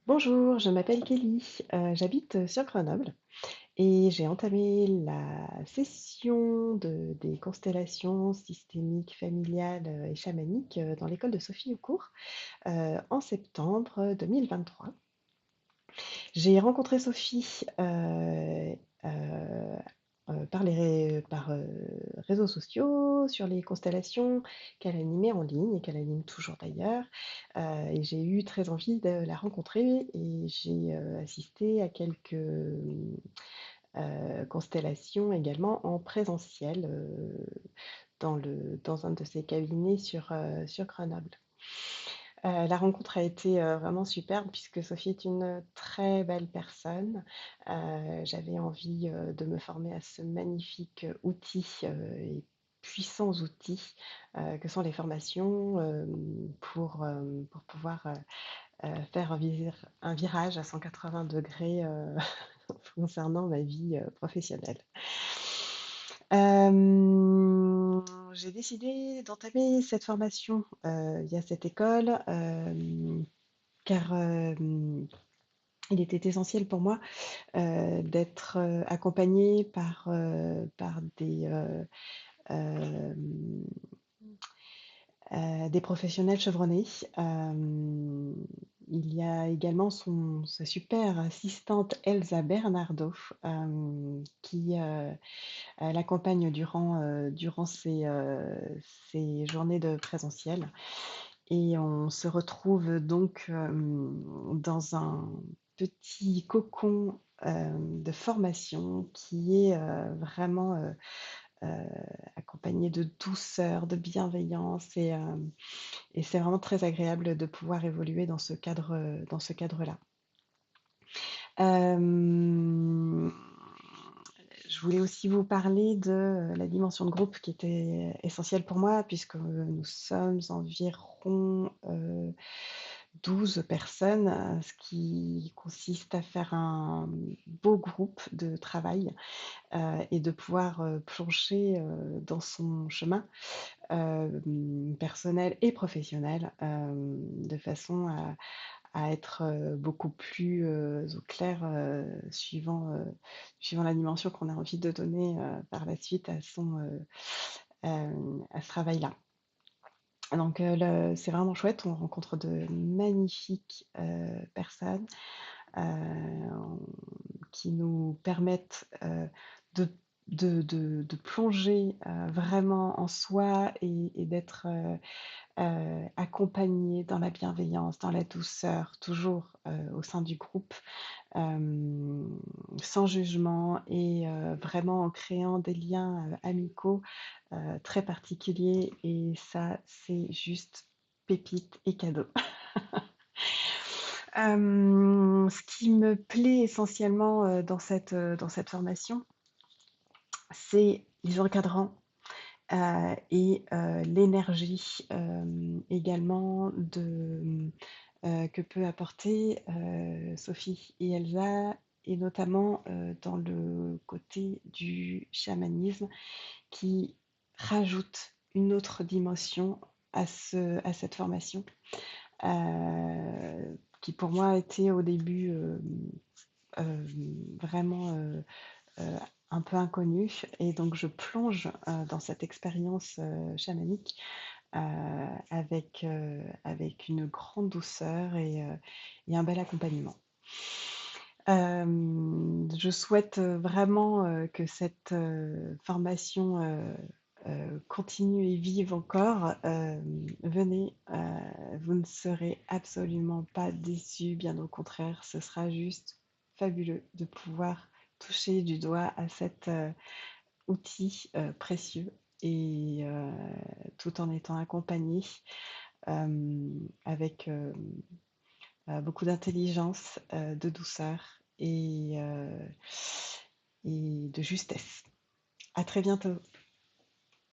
Bonjour, je m'appelle Kelly, j'habite sur Grenoble et j'ai entamé la session des constellations systémiques, familiales, et chamaniques, dans l'école de Sophie Aucourt, en septembre 2023. J'ai rencontré Sophie, par réseaux sociaux, sur les constellations qu'elle animait en ligne et qu'elle anime toujours d'ailleurs, et j'ai eu très envie de la rencontrer et j'ai, assisté à quelques, constellations également en présentiel, dans un de ses cabinets sur Grenoble. La rencontre a été, vraiment superbe puisque Sophie est une très belle personne. J'avais envie, de me former à ce magnifique outil, et puissants outils, que sont les formations, pour pouvoir, faire un virage à 180°, concernant ma vie, professionnelle. J'ai décidé d'entamer cette formation, via cette école, car, il était essentiel pour moi, d'être, accompagnée par hem, des professionnels chevronnés. Hem, il y a également sa super assistante Elsa Bernardo, qui, l'accompagne durant ses journées de présentiel et on se retrouve donc, dans un petit cocon, de formation qui est, vraiment, heu, accompagné de douceur, de bienveillance et c'est vraiment très agréable de pouvoir évoluer dans ce cadre-là. Hem, je voulais aussi vous parler de, la dimension de groupe qui était essentielle pour moi puisque, nous sommes environ, 12 personnes, ce qui consiste à faire un beau groupe de travail, et de pouvoir, plonger, dans son chemin, personnel et professionnel, de façon à être, beaucoup plus, au clair, suivant la dimension qu'on a envie de donner, par la suite à ce travail-là. Donc, c'est vraiment chouette, on rencontre de magnifiques, personnes, heu, qui nous permettent, de plonger, vraiment en soi et d'être, accompagnés dans la bienveillance, dans la douceur, toujours, au sein du groupe, hem, sans jugement et vraiment en créant des liens, amicaux, très particuliers et ça, c'est juste pépite et cadeau. Ce qui me plaît essentiellement, dans cette formation, c'est les encadrants, et l'énergie, également que peut apporter, Sophie et Elsa et notamment, dans le côté du chamanisme qui rajoute une autre dimension à cette formation, qui pour moi a été au début, vraiment, heu, un peu inconnue et donc je plonge, dans cette expérience, chamanique, heu, avec une grande douceur et un bel accompagnement. Je souhaite, vraiment, que cette, formation, continue et vive encore. Venez, vous ne serez absolument pas déçus, bien au contraire, ce sera juste fabuleux de pouvoir toucher du doigt à cet, outil, précieux et tout en étant accompagné, avec, beaucoup d'intelligence, de douceur et de justesse. À très bientôt.